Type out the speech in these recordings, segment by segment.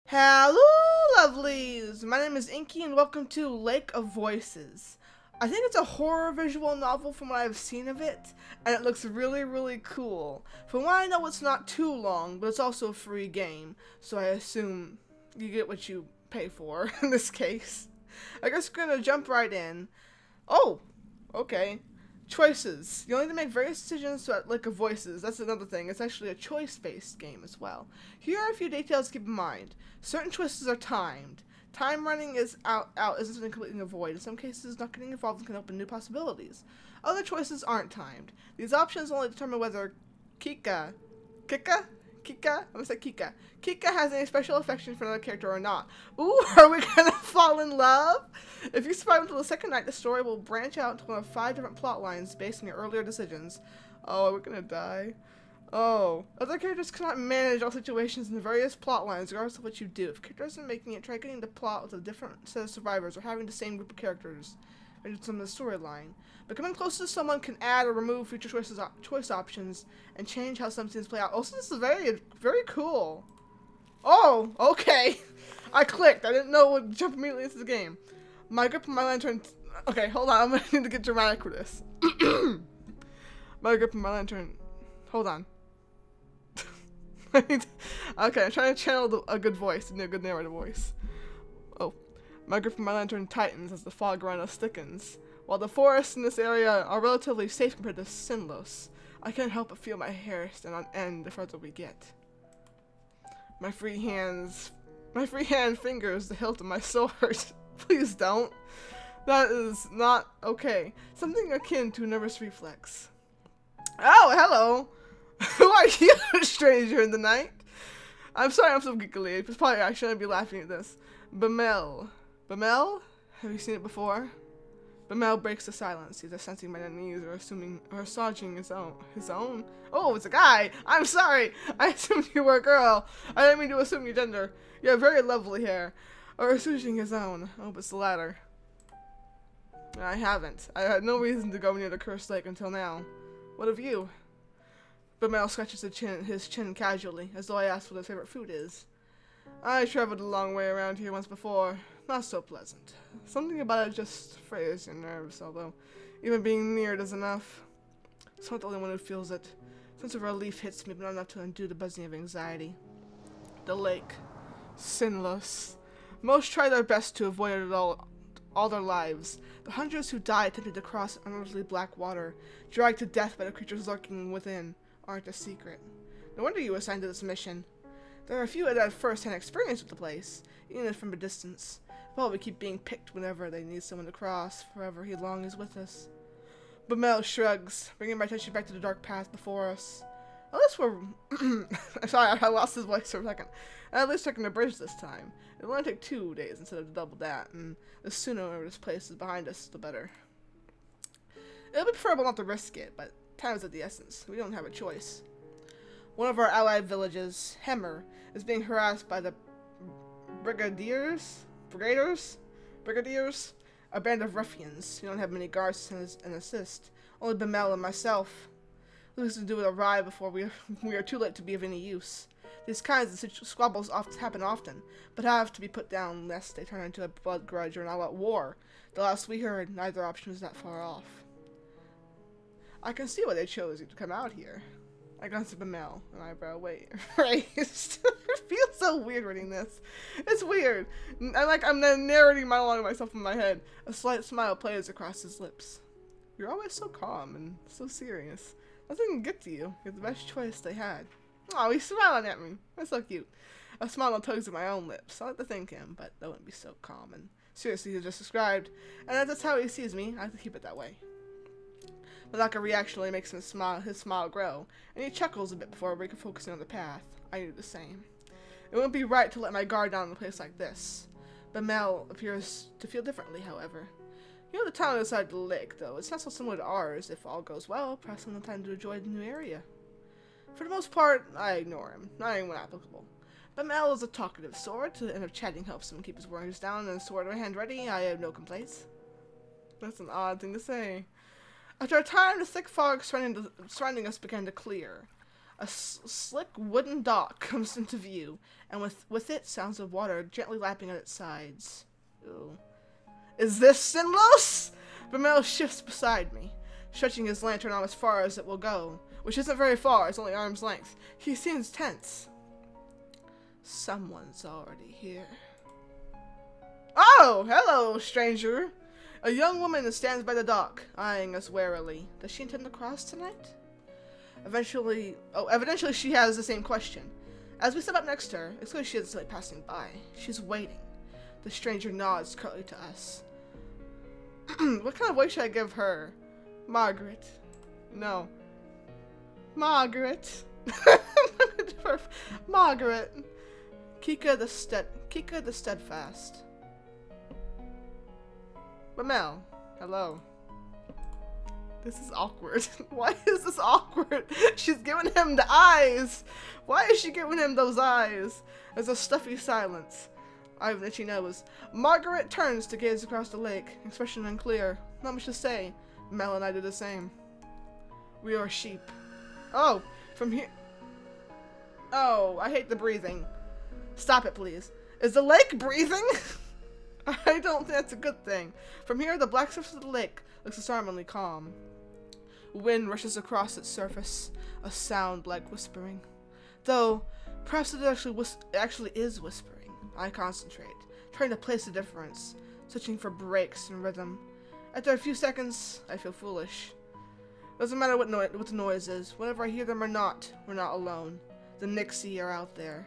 Hello, lovelies! My name is Inky, and welcome to Lake of Voices. I think it's a horror visual novel from what I've seen of it, and it looks really, really cool. From what I know, it's not too long, but it's also a free game, so I assume you get what you pay for in this case. I guess we're gonna jump right in. Oh, okay. Choices. You only need to make various decisions at Lake of Voices. That's another thing. It's actually a choice-based game as well. Here are a few details to keep in mind. Certain choices are timed. Time running is out isn't something completely avoid. In some cases, not getting involved can open new possibilities. Other choices aren't timed. These options only determine whether Kika has any special affection for another character or not. Ooh, are we gonna fall in love? If you survive until the second night, the story will branch out into one of 5 different plot lines based on your earlier decisions. Oh, we're gonna die. Oh, other characters cannot manage all situations in the various plot lines, regardless of what you do. If characters are making it, try getting the plot with a different set of survivors or having the same group of characters into some of the storyline. Becoming close to someone can add or remove future choice options and change how some scenes play out. Also, this is very, very cool. Oh, okay. I clicked. I didn't know it would jump immediately into the game. My grip on my lantern. Okay, hold on. I'm gonna need to get dramatic with this. My grip on my lantern. Hold on. Okay, I'm trying to channel a good voice, a good narrative voice. Oh. My grip on my lantern tightens as the fog around us thickens. While the forests in this area are relatively safe compared to Sinlos, I can't help but feel my hair stand on end the further we get. My free hand fingers the hilt of my sword. Please don't. That is not okay. Something akin to a nervous reflex. Oh, hello. Who are you, stranger in the night? I'm sorry I'm so giggly. It's probably I shouldn't be laughing at this. Bamel. Bamel? Have you seen it before? Bamel breaks the silence, either sensing my unease or massaging his own. Oh, it's a guy! I'm sorry! I assumed you were a girl. I didn't mean to assume your gender. You have very lovely hair. Or massaging his own. I hope it's the latter. I haven't. I had no reason to go near the cursed lake until now. What of you? Bamel scratches his chin casually, as though I asked what his favorite food is. I traveled a long way around here once before. Not so pleasant. Something about it just frays your nerves, although even being near it is enough. So I'm not the only one who feels it. Sense of relief hits me, but not enough to undo the buzzing of anxiety. The lake. Sinless. Most try their best to avoid it all their lives. The hundreds who die attempting to cross unearthly black water, dragged to death by the creatures lurking within, aren't a secret. No wonder you were assigned to this mission. There are a few that have first-hand experience with the place, even if from a distance. Probably keep being picked whenever they need someone to cross, forever he long is with us. Bamel shrugs, bringing my attention back to the dark path before us. At least we're... Sorry, I lost his voice for a second. At least I can bridge this time. It'll only take 2 days instead of double that, and the sooner this place is behind us, the better. It'll be preferable not to risk it, but time is of the essence. We don't have a choice. One of our allied villages, Hemmer, is being harassed by the Brigadiers, a band of ruffians. We don't have many guards and assist. Only Bamel and myself. Looks to do with a ride before we are too late to be of any use. These kinds of squabbles happen often, but have to be put down lest they turn into a blood grudge or an all-out war. The last we heard, neither option was that far off. I can see why they chose you to come out here. I glanced at Bamel, an eyebrow raised. It feels so weird reading this. It's weird. I'm narrating monologue myself in my head. A slight smile plays across his lips. You're always so calm and so serious. Nothing can get to you. You're the best choice they had. Oh, he's smiling at me. That's so cute. A smile that tugs at my own lips. I like to thank him, but that wouldn't be so calm and serious as he just described. And that's how he sees me. I have to keep it that way. The lack of reaction only makes his smile grow, and he chuckles a bit before focusing on the path. I do the same. It wouldn't be right to let my guard down in a place like this. Bamel appears to feel differently, however. You know the town outside the lake, though. It's not so similar to ours. If all goes well, perhaps some time to enjoy the new area. For the most part, I ignore him, not even when applicable. Bamel is a talkative sort, and if chatting helps him keep his worries down and sword or hand ready, I have no complaints. That's an odd thing to say. After a time, the thick fog surrounding us began to clear. A slick wooden dock comes into view, and with it sounds of water gently lapping at its sides. Ooh. Is this Sinlos? Bamel shifts beside me, stretching his lantern out as far as it will go, which isn't very far, it's only arm's length. He seems tense. Someone's already here. Oh, hello, stranger. A young woman stands by the dock, eyeing us warily. Does she intend to cross tonight? Eventually she has the same question. As we step up next to her, it's clear she isn't passing by. She's waiting. The stranger nods curtly to us. What kind of voice should I give her? Margaret. No. Margaret. Margaret. Kika the Steadfast. Bamel. Hello. This is awkward. Why is this awkward? She's giving him the eyes. Why is she giving him those eyes? There's a stuffy silence. I have an itchy nose. Margaret turns to gaze across the lake, expression unclear. Not much to say. Mel and I do the same. We are sheep. Oh, from here. Oh, I hate the breathing. Stop it, please. Is the lake breathing? I don't think that's a good thing. From here, the black surface of the lake looks disarmingly calm. Wind rushes across its surface, a sound like whispering. Though, perhaps it actually is whispering. I concentrate, trying to place the difference, searching for breaks in rhythm. After a few seconds, I feel foolish. Doesn't matter what the noise is. Whether I hear them or not, we're not alone. The Nixie are out there.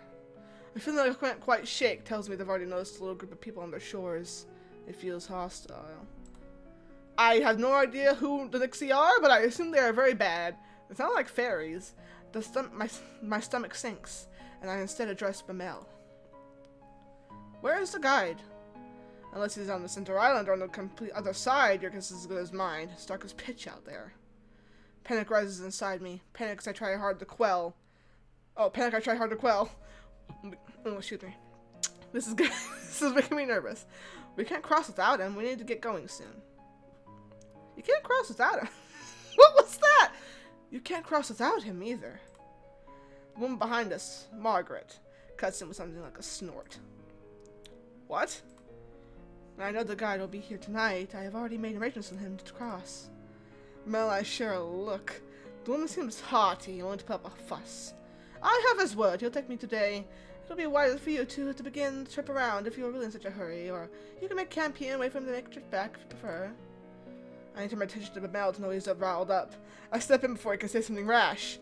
A feeling I can't quite shake tells me they've already noticed a little group of people on their shores. It feels hostile. I have no idea who the Nixie are, but I assume they are very bad. They sound like fairies. My stomach sinks, and I instead address Bamel. Where is the guide? Unless he's on the center island or on the complete other side, your guess is as good as mine. It's dark as pitch out there. Panic rises inside me. Panic I try hard to quell. Oh, panic I try hard to quell. Oh, excuse me. This is good. This is making me nervous. We can't cross without him. We need to get going soon. You can't cross without him. What was that? You can't cross without him either. The woman behind us, Margaret, cuts in with something like a snort. What? I know the guide will be here tonight. I have already made arrangements with him to cross. Mel and I share a look. The woman seems haughty and willing to put up a fuss. I have his word. He'll take me today. It'll be wiser for you two to begin the trip around if you're really in such a hurry, or you can make camp here and wait for him to make a trip back if you prefer. I need to turn my attention to Mel to know he's riled up. I step in before he can say something rash.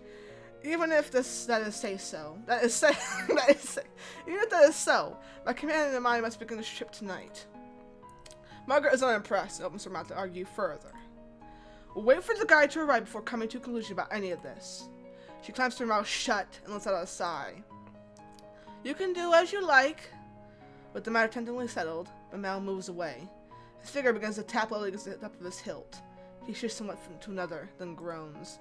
Even if even if that is so, my companion and I must begin this trip tonight. Margaret is unimpressed and opens her mouth to argue further. We'll wait for the guide to arrive before coming to a conclusion about any of this. She clamps her mouth shut and lets out a sigh. You can do as you like. With the matter tentatively settled, Bamel moves away. His figure begins to tap lightly against the top of his hilt. He shifts somewhat to another, then groans.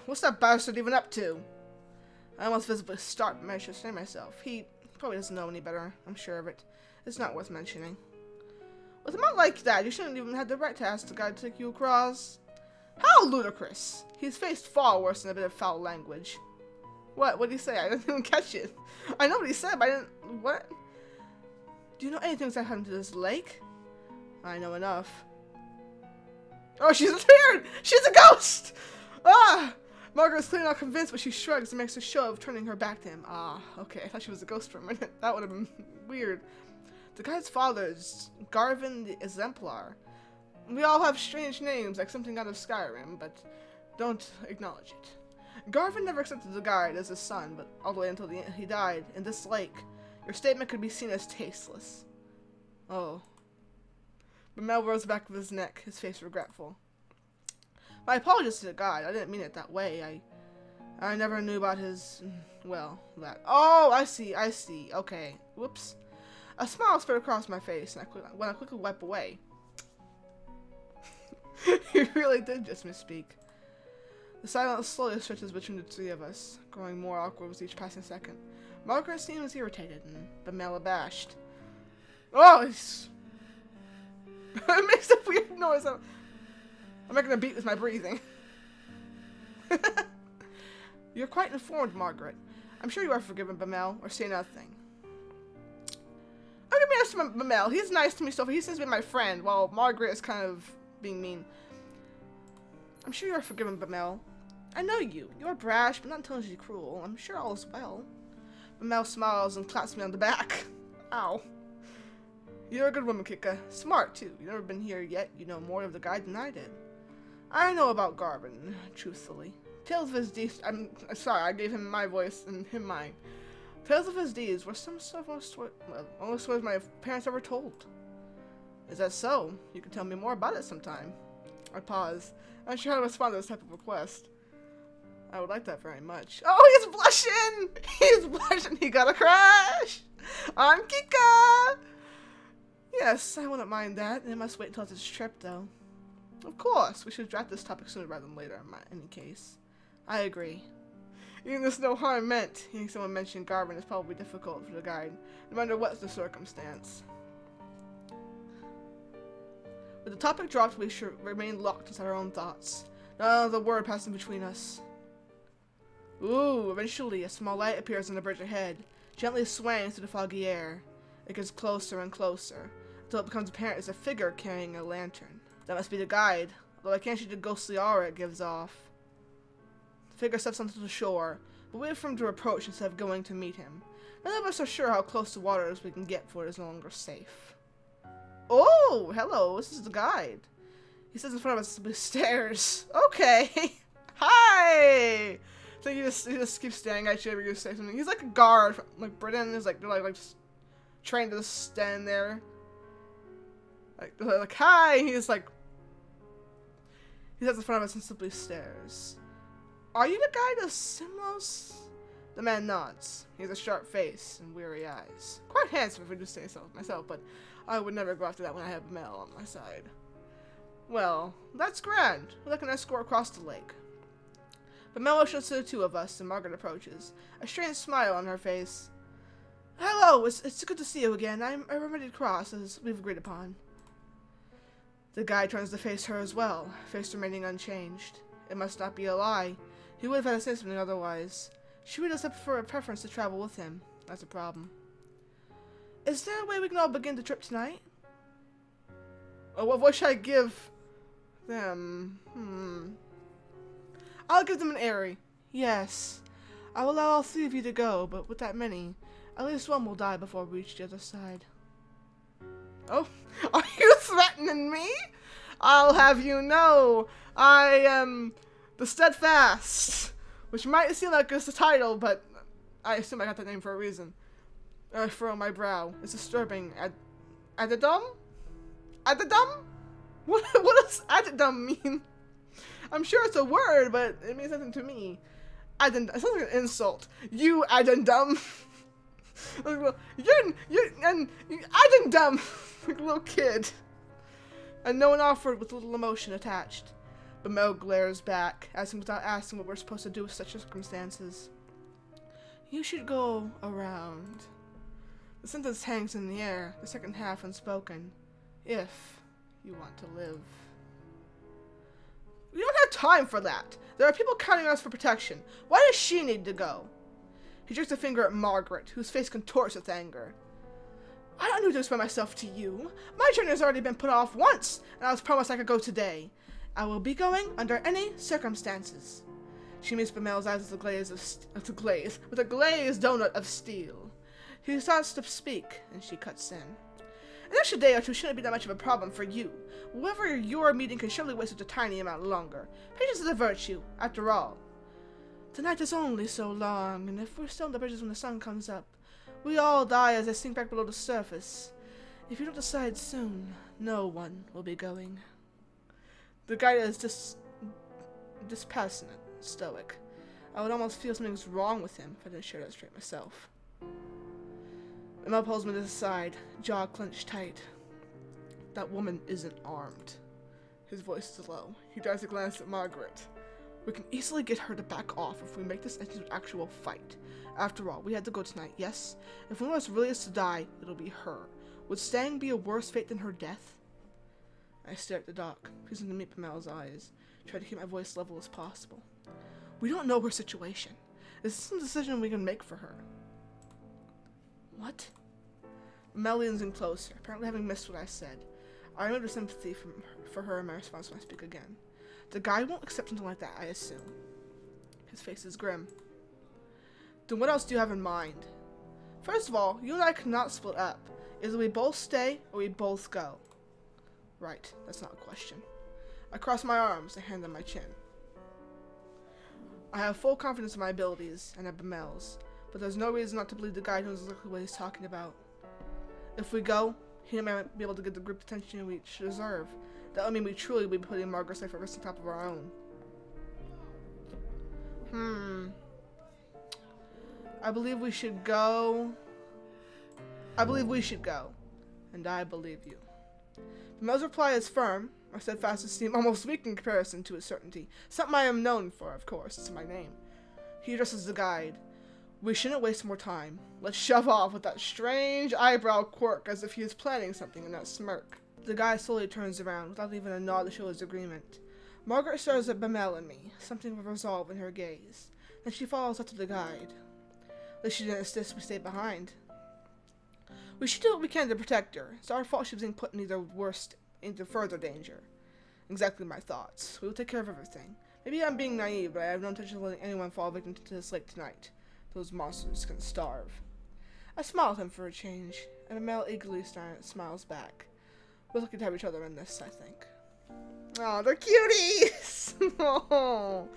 What's that bastard even up to? I almost visibly start, but manage to restrain myself. He probably doesn't know any better. I'm sure of it. It's not worth mentioning. With a man like that, you shouldn't even have the right to ask the guy to take you across. How ludicrous! He's faced far worse than a bit of foul language. What? What did he say? I didn't even catch it. I know what he said, but I didn't... What? Do you know anything that happened to this lake? I know enough. Oh, she's appeared! She's a ghost! Ah! Margaret's clearly not convinced, but she shrugs and makes a show of turning her back to him. Ah, okay. I thought she was a ghost for a minute. That would have been weird. The guy's father is Garvin the Exemplar. We all have strange names, like something out of Skyrim, but don't acknowledge it. Garvin never accepted the guide as his son, but all the way until he died in this lake. Your statement could be seen as tasteless. Oh. But Mel rose back with his neck, his face regretful. My apologies to the guide. I didn't mean it that way. I never knew about his... Well, that... Oh, I see. Okay. Whoops. A smile spread across my face, and I quickly wipe away. He really did just misspeak. The silence slowly stretches between the three of us, growing more awkward with each passing second. Margaret seems irritated, and Bamel abashed. Oh, it's... It makes a weird noise. I'm making a beat with my breathing. You're quite informed, Margaret. I'm sure you are forgiven, Bamel, or say nothing. I'm gonna be honest with Bamel. He's nice to me so far. He seems to be my friend, while Margaret is kind of being mean. I'm sure you are forgiven, Bamel. I know you. You are brash, but not intelligently cruel. I'm sure all is well. Bamel smiles and claps me on the back. Ow. You're a good woman, Kika. Smart, too. You've never been here yet. You know more of the guide than I did. I know about Garvin, truthfully. Tales of his deeds... I'm sorry, I gave him my voice and him mine. Tales of his deeds were some sort of only stories my parents ever told. Is that so? You can tell me more about it sometime. I pause. I'm not sure how to respond to this type of request. I would like that very much. Oh, he's blushing! He's blushing! He got a crush! On Kika! Yes, I wouldn't mind that. It must wait until this trip, though. Of course, we should draft this topic sooner rather than later, in any case. I agree. Even there's no harm meant. Hearing someone mention Garvin is probably difficult for the guide, no matter what's the circumstance. With the topic dropped, we should remain locked inside our own thoughts. Not another word passing between us. Ooh, eventually a small light appears on the bridge ahead, gently swaying through the foggy air. It gets closer and closer, until it becomes apparent it's a figure carrying a lantern. That must be the guide, although I can't see the ghostly aura it gives off. The figure steps onto the shore, but we wait for him to approach instead of going to meet him. None of us are sure how close to water as we can get before it is no longer safe. Oh, hello, this is the guide. He sits in front of us with stairs. Okay. Hi! So he just keeps staring at you every you say something. He's like a guard, like Britain is like, they're like just trained to stand there. Like hi! He's like, he sits in front of us and simply stares. Are you the guide of Simlos? The man nods. He has a sharp face and weary eyes. Quite handsome if I do say so myself, but I would never go after that when I have a male on my side. Well, that's grand. We're like an escort across the lake. But Mel motions to the two of us, and Margaret approaches, a strange smile on her face. Hello, it's good to see you again. I'm ready to cross, as we've agreed upon. The guy turns to face her as well, face remaining unchanged. It must not be a lie. He would have had to say something otherwise. She would have for a preference to travel with him. That's a problem. Is there a way we can all begin the trip tonight? Oh, what voice should I give them? I'll give them an airy. Yes. I will allow all three of you to go, but with that many, at least one will die before we reach the other side. Oh, are you threatening me? I'll have you know, I am the Steadfast, which might seem like it's a title, but I assume I got that name for a reason. I furrow my brow. It's disturbing. Adadum? Adadum? What does Adadum mean? I'm sure it's a word, but it means nothing to me. It sounds like an insult. You Adadum. You're Adadum. Like a little kid. And no one offered with little emotion attached. But Mel glares back, asking without asking what we're supposed to do with such circumstances. You should go around. The sentence hangs in the air, the second half unspoken. If you want to live. We don't have time for that. There are people counting on us for protection. Why does she need to go? He jerks a finger at Margaret, whose face contorts with anger. I don't need to explain myself to you. My journey has already been put off once, and I was promised I could go today. I will be going under any circumstances. She meets Bamel's eyes with a glazed donut of steel. He starts to speak, and she cuts in. An extra day or two shouldn't be that much of a problem for you. Whoever you're meeting can surely wait such a tiny amount longer. Patience is a virtue, after all. The night is only so long, and if we're still on the bridges when the sun comes up, we all die as they sink back below the surface. If you don't decide soon, no one will be going. The guy is dispassionate, stoic. I would almost feel something's wrong with him if I didn't share that straight myself. Mel pulls me to the side, jaw clenched tight. That woman isn't armed. His voice is low. He dives a glance at Margaret. We can easily get her to back off if we make this into an actual fight. After all, we had to go tonight, yes? If one of us really is to die, it'll be her. Would staying be a worse fate than her death? I stare at the dock, refusing to meet Pamel's eyes, try to keep my voice level as possible. We don't know her situation. Is this a decision we can make for her? What? Mel leans in closer, apparently having missed what I said. I remember sympathy for her in my response when I speak again. The guy won't accept something like that, I assume. His face is grim. Then what else do you have in mind? First of all, you and I cannot split up. Either we both stay, or we both go. Right, that's not a question. I cross my arms and hand on my chin. I have full confidence in my abilities, and at Bamel's, but there's no reason not to believe the guy knows exactly what he's talking about. If we go, he might be able to get the group attention we deserve. That would mean we truly will be putting Margaret's life at risk on top of our own. I believe we should go. I believe we should go. And I believe you. Bamel's reply is firm. My steadfastness seemed almost weak in comparison to his certainty. Something I am known for, of course. It's my name. He addresses the guide. We shouldn't waste more time. Let's shove off with that strange eyebrow quirk as if he is planning something in that smirk. The guy slowly turns around without even a nod to show his agreement. Margaret stares at Bamel and me, something of resolve in her gaze. Then she follows after the guide. At least she didn't insist we stay behind. We should do what we can to protect her. It's our fault she was being put into further danger. Exactly my thoughts. We will take care of everything. Maybe I'm being naive, but I have no intention of letting anyone fall victim to this lake tonight. Those monsters can starve. I smile at him for a change, and Mel eagerly smiles back. We're lucky to have each other in this, I think. Oh, they're cuties! Oh,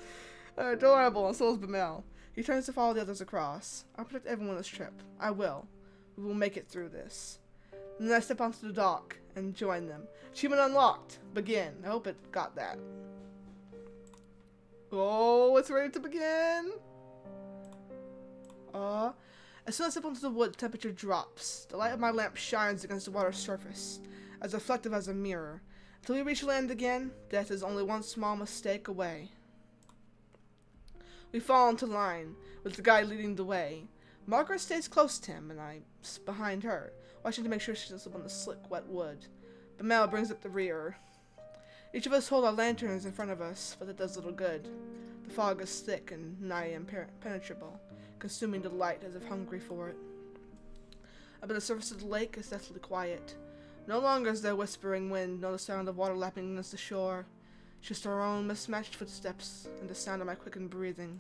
they're adorable, and so is Bamel. He turns to follow the others across. I'll protect everyone this trip. I will. We will make it through this. And then I step onto the dock and join them. Achievement unlocked. Begin. I hope it got that. Oh, it's ready to begin. As soon as I step onto the wood, the temperature drops. The light of my lamp shines against the water's surface, as reflective as a mirror. Until we reach land again, death is only one small mistake away. We fall into line, with the guide leading the way. Margaret stays close to him, and I behind her, watching to make sure she doesn't slip on the slick, wet wood. Bamel brings up the rear. Each of us hold our lanterns in front of us, but it does little good. The fog is thick and nigh impenetrable, consuming the light as if hungry for it. Above the surface of the lake is deathly quiet. No longer is there whispering wind, nor the sound of water lapping against the shore. Just our own mismatched footsteps and the sound of my quickened breathing.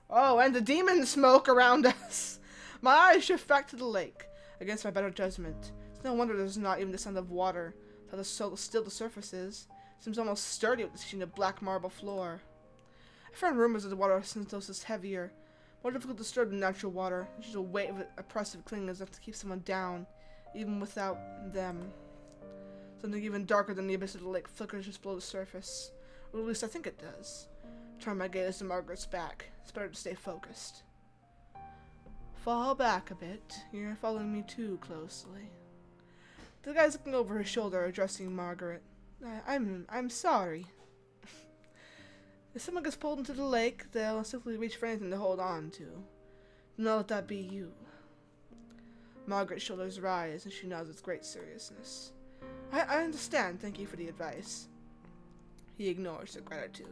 Oh, and the demon smoke around us! My eyes shift back to the lake, against my better judgment. It's no wonder there's not even the sound of water. How still the surface is. It seems almost sturdy with the sheen of black marble floor. I've heard rumors of the water sentinels is heavier, more difficult to disturb than natural water. It's just a weight of oppressive clinging enough to keep someone down, even without them. Something even darker than the abyss of the lake flickers just below the surface. Or at least I think it does. Turn my gaze to Margaret's back. It's better to stay focused. Fall back a bit. You're following me too closely. The guy's looking over his shoulder, addressing Margaret. I'm sorry. If someone gets pulled into the lake, they'll simply reach for anything to hold on to. Do not let that be you. Margaret's shoulders rise, and she nods with great seriousness. I understand. Thank you for the advice. He ignores her gratitude.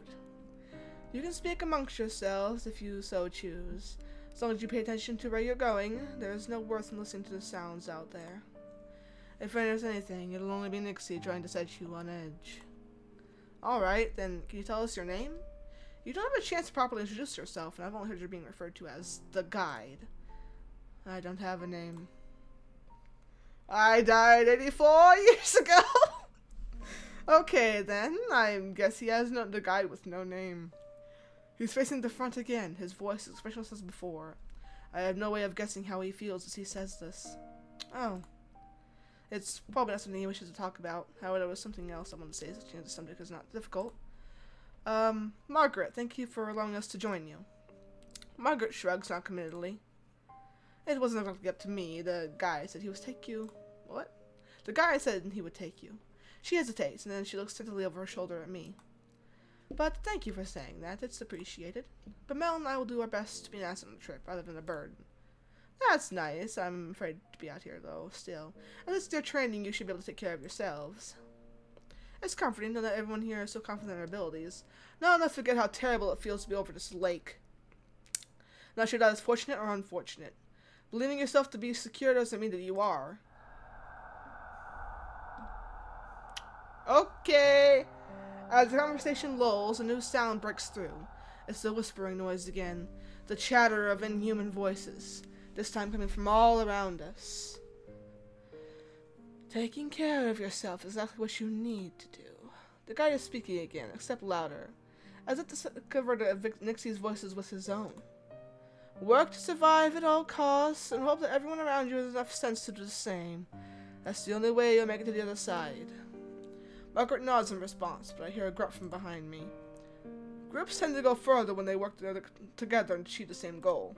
You can speak amongst yourselves if you so choose. As long as you pay attention to where you're going, there is no worth in listening to the sounds out there. If there's anything, it'll only be Nixie trying to set you on edge. Alright, then can you tell us your name? You don't have a chance to properly introduce yourself, and I've only heard you being referred to as the guide. I don't have a name. I died 84 years ago! Okay, then. I guess he has the guide with no name. He's facing the front again, his voice expressionless as before. I have no way of guessing how he feels as he says this. Oh. It's probably not something he wishes to talk about. However, there was something else I want to say, so change the subject is not difficult. Margaret, thank you for allowing us to join you. Margaret shrugs noncommittally. It wasn't exactly up to me. The guy said he would take you. What? The guy said he would take you. She hesitates, and then she looks tentatively over her shoulder at me. But thank you for saying that. It's appreciated. But Mel and I will do our best to be nice on the trip, rather than a burden. That's nice. I'm afraid to be out here, though, still. At least they're training, you should be able to take care of yourselves. It's comforting to know that everyone here is so confident in their abilities. Now let's forget how terrible it feels to be over this lake. Not sure that is fortunate or unfortunate. Believing yourself to be secure doesn't mean that you are. Okay. As the conversation lulls, a new sound breaks through. It's the whispering noise again. The chatter of inhuman voices. This time coming from all around us. Taking care of yourself is exactly what you need to do. The guy is speaking again, except louder. As if to cover Nixie's voices with his own. Work to survive at all costs, and hope that everyone around you has enough sense to do the same. That's the only way you'll make it to the other side. Margaret nods in response, but I hear a grunt from behind me. Groups tend to go further when they work together and achieve the same goal.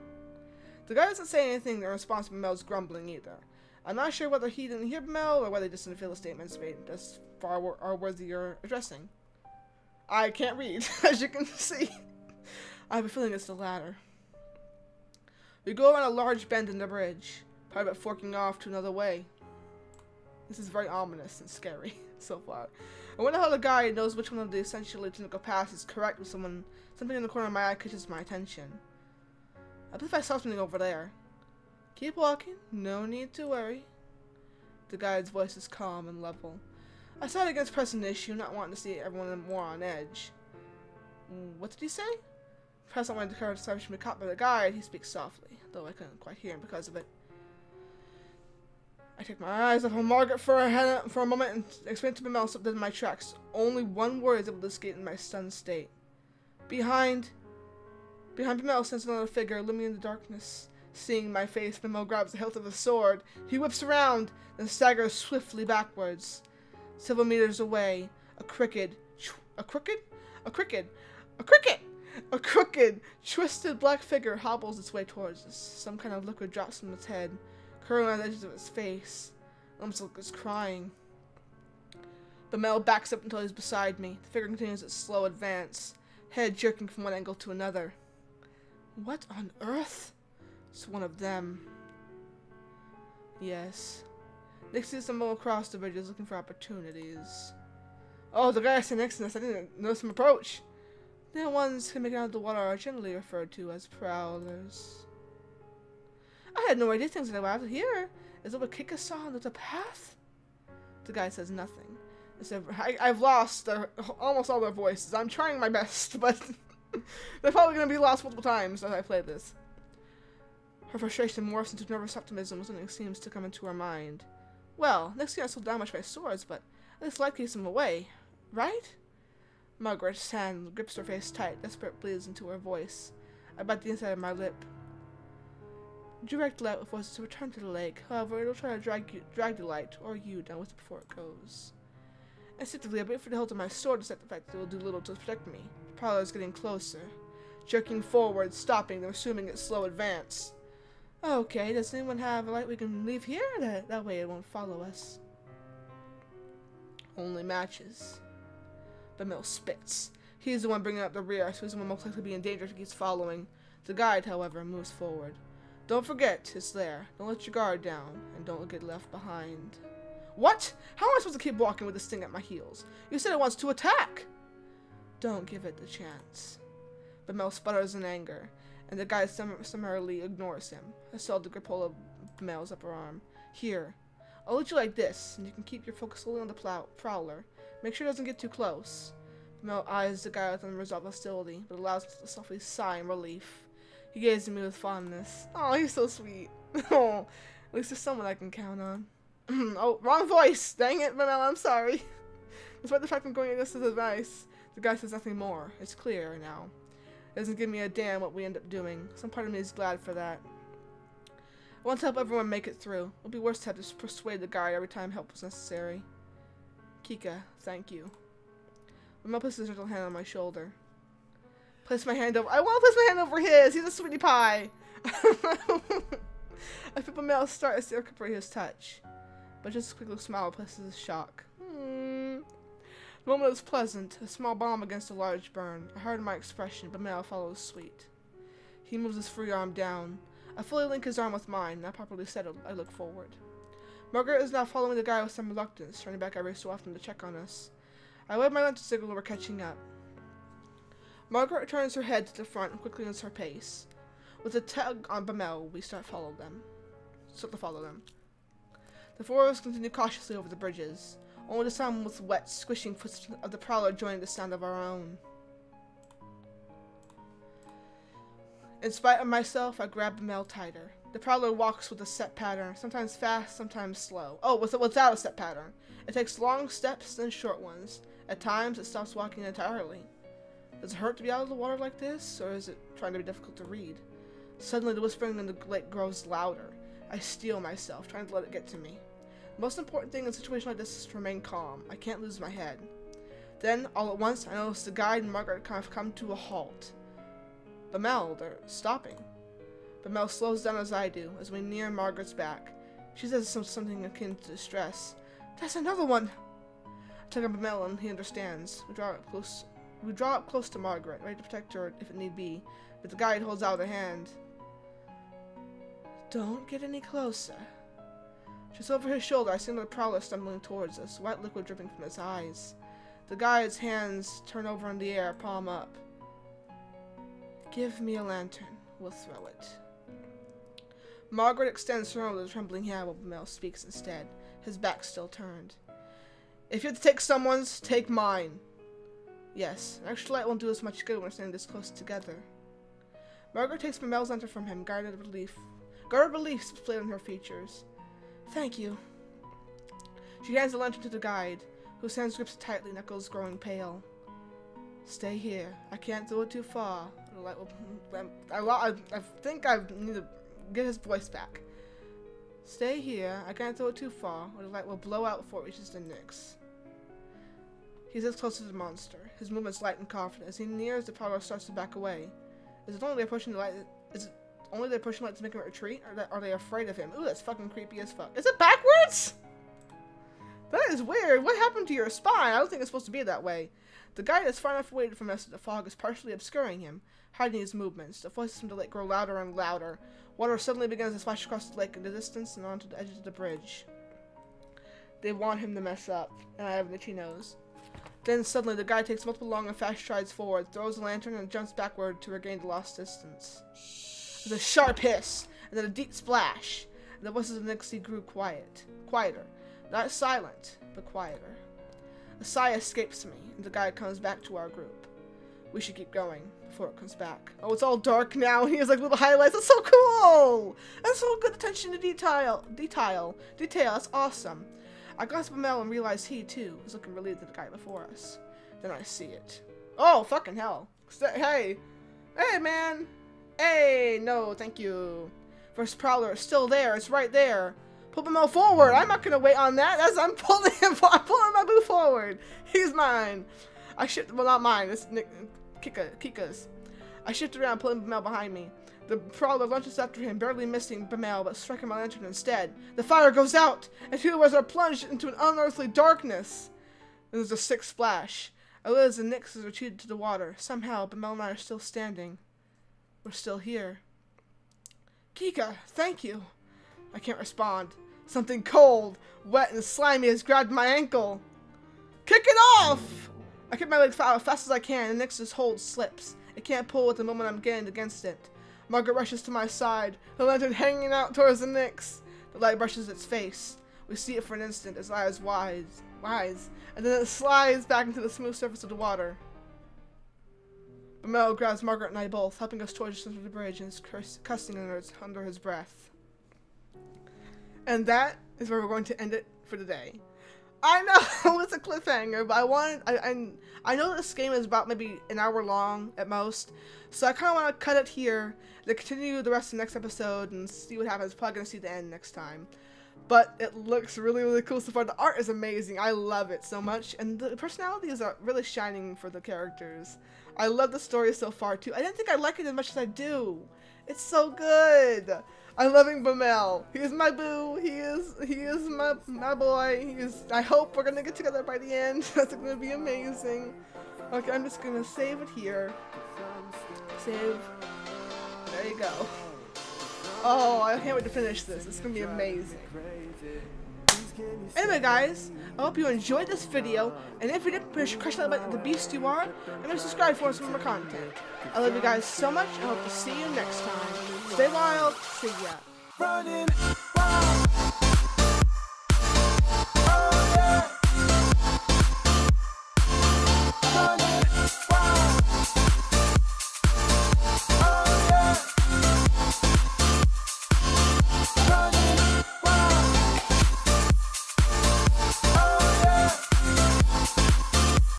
The guy doesn't say anything in response to Mel's grumbling either. I'm not sure whether he didn't hear Mel or whether he just didn't feel the statements made as far are worthier addressing. I can't read, as you can see. I have a feeling it's the latter. We go around a large bend in the bridge, part of it forking off to another way. This is very ominous and scary so far. I wonder how the guide knows which one of the essentially technical paths is correct when something in the corner of my eye catches my attention. I believe I saw something over there. Keep walking, no need to worry. The guide's voice is calm and level. I decided against pressing the issue, not wanting to see everyone more on edge. What did he say? Perhaps I wanted to encourage the to be caught by the guide. He speaks softly, though I couldn't quite hear him because of it. I take my eyes off of Margaret for a moment and explain to Mel something in my tracks. Only one word is able to escape in my stunned state. Behind Mel stands another figure, looming in the darkness. Seeing my face, Mel grabs the hilt of his sword. He whips around, then staggers swiftly backwards. Several meters away, a crooked, twisted black figure hobbles its way towards us. Some kind of liquid drops from its head, curling on the edges of its face, almost like it's crying. But Mel backs up until he's beside me. The figure continues its slow advance, head jerking from one angle to another. What on earth? It's one of them. Yes. Nixie stumbled across the bridges looking for opportunities. Oh, the guy I see next to us, I didn't notice him approach. The ones who make it out of the water are generally referred to as prowlers. I had no idea things that I would here. Is it what Kika saw on the path? The guy says nothing. I've lost almost all their voices. I'm trying my best, but they're probably going to be lost multiple times as I play this. Her frustration morphs into nervous optimism when something seems to come into her mind. Well, next year I still damaged by swords, but at least light keeps them away, right? Margaret's hand grips her face tight, desperate bleeds into her voice. I bite the inside of my lip. Direct light with voices to return to the lake. However, it'll try to drag the light, or you, down with it before it goes. Instinctively, I wait for the hilt of my sword to set the fact that it will do little to protect me. The prowler is getting closer, jerking forward, stopping, then resuming its slow advance. Okay, does anyone have a light we can leave here? That way it won't follow us. Only matches. But Mel spits. He's the one bringing up the rear, so he's the one most likely to be in danger if he keeps following. The guide, however, moves forward. Don't forget, it's there. Don't let your guard down, and don't get left behind. What? How am I supposed to keep walking with this thing at my heels? You said it wants to attack! Don't give it the chance. But Mel sputters in anger, and the guy summarily ignores him. I saw the grip hold of Mel's upper arm. Here. I'll let you like this, and you can keep your focus solely on the prowler. Make sure it doesn't get too close. Mel eyes the guy with unresolved hostility, but allows him to softly sigh in relief. He gazes at me with fondness. Oh, he's so sweet. Oh, at least there's someone I can count on. Oh, wrong voice! Dang it, Mel, I'm sorry. Despite the fact I'm going against his advice, the guy says nothing more. It's clear now. It doesn't give me a damn what we end up doing. Some part of me is glad for that. I want to help everyone make it through. It would be worse to have to persuade the guy every time help was necessary. Kika, thank you. Mel places her little hand on my shoulder. Place my hand over. I want to place my hand over his. He's a sweetie pie. I feel Mel start as to incorporate his touch, but just a quick little smile replaces his shock. The moment was pleasant. A small bomb against a large burn. I heard my expression, but Mel follows suit. He moves his free arm down. I fully link his arm with mine. Not properly settled, I look forward. Margaret is now following the guy with some reluctance, turning back every so often to check on us. I waved my lantern signal we're catching up. Margaret turns her head to the front and quickly ends her pace. With a tug on Bamel, we start to follow them. The four of us continue cautiously over the bridges. Only the sound with wet, squishing footsteps of the prowler joining the sound of our own. In spite of myself, I grab Bamel tighter. The prowler walks with a set pattern, sometimes fast, sometimes slow. Oh, without a set pattern. It takes long steps, then short ones. At times, it stops walking entirely. Does it hurt to be out of the water like this, or is it trying to be difficult to read? Suddenly, the whispering in the lake grows louder. I steel myself, trying to let it get to me. The most important thing in a situation like this is to remain calm. I can't lose my head. Then, all at once, I notice the guide and Margaret have come to a halt. Bamel, they're stopping. Bamel slows down as I do, as we near Margaret's back. She says something akin to distress. That's another one! I tug on Bamel and he understands. We draw up close to Margaret, ready to protect her if it need be, but the guide holds out a hand. Don't get any closer. Just over his shoulder, I see the prowler stumbling towards us, white liquid dripping from his eyes. The guide's hands turn over in the air, palm up. Give me a lantern. We'll throw it. Margaret extends her own with a trembling hand while Bamel speaks instead, his back still turned. If you have to take someone's, take mine. Yes, an extra light won't do as much good when we're standing this close together. Margaret takes Bamel's lantern from him, guarded relief displayed on her features. Thank you. She hands the lantern to the guide, whose hands grips it tightly, knuckles growing pale. Stay here. I can't throw it too far. The light will, I think I need to get his voice back. Stay here. I can't throw it too far, or the light will blow out before it reaches the Nyx. He sits close to the monster, his movements light and confident. As he nears, the prowler starts to back away. Is it only they're pushing the light? Is it only they're pushing the light to make him retreat, or are they afraid of him? Ooh, that's fucking creepy as fuck. Is it backwards? That is weird. What happened to your spine? I don't think it's supposed to be that way. The guide is far enough away from us that the fog is partially obscuring him, hiding his movements. The voices from the lake grow louder and louder. Water suddenly begins to splash across the lake in the distance and onto the edges of the bridge. They want him to mess up, and I have an itchy nose. Then suddenly the guy takes multiple long and fast strides forward, throws the lantern, and jumps backward to regain the lost distance. There's a sharp hiss, and then a deep splash, and the voices of Nixie grew quieter. Not silent, but quieter. A sigh escapes me, and the guy comes back to our group. We should keep going before it comes back. Oh, it's all dark now, and he has like little highlights. That's so cool! That's so good attention to detail. That's awesome. I glanced at Bamel and realized he, too, was looking relieved at the guy before us. Then I see it. Oh, fucking hell. Hey! Hey, man! Hey! No, thank you. First prowler is still there. It's right there. Pull Bamel forward. I'm not gonna wait on that. As I'm pulling him, I'm pulling my boo forward. He's mine. I shifted, well, not mine. It's Kika's. I shifted around, pulling Bamel behind me. The prowler lunges after him, barely missing Bamel, but striking my lantern instead. The fire goes out, and two of us are plunged into an unearthly darkness. Then there's a sick splash. I lit as the Nyx has retreated to the water. Somehow, Bamel and I are still standing. We're still here. Kika, thank you. I can't respond. Something cold, wet, and slimy has grabbed my ankle. Kick it off! I kick my leg out as fast as I can, and Nyx's hold slips. It can't pull at the moment I'm getting against it. Margaret rushes to my side, her lantern hanging out towards the Nyx. The light brushes its face. We see it for an instant, its eyes wide, and then it slides back into the smooth surface of the water. Bamel grabs Margaret and I both, helping us towards the center of the bridge, and is cussing under his breath. And that is where we're going to end it for today. I know it's a cliffhanger, but I know this game is about maybe an hour long at most, so I kind of want to cut it here to continue the rest of the next episode and see what happens. Probably gonna see the end next time, but it looks really, really cool so far. The art is amazing. I love it so much, and the personalities are really shining for the characters. I love the story so far too. I didn't think I'd like it as much as I do. It's so good. I'm loving Bamel. He is my boo. He is my boy. I hope we're gonna get together by the end. That's gonna be amazing. Okay, I'm just gonna save it here. Save. There you go. Oh, I can't wait to finish this. It's gonna be amazing. Anyway, guys, I hope you enjoyed this video, and if you did, push crush that like the beast you are, and maybe subscribe for some more content. I love you guys so much, and I hope to see you next time. Stay wild, see ya.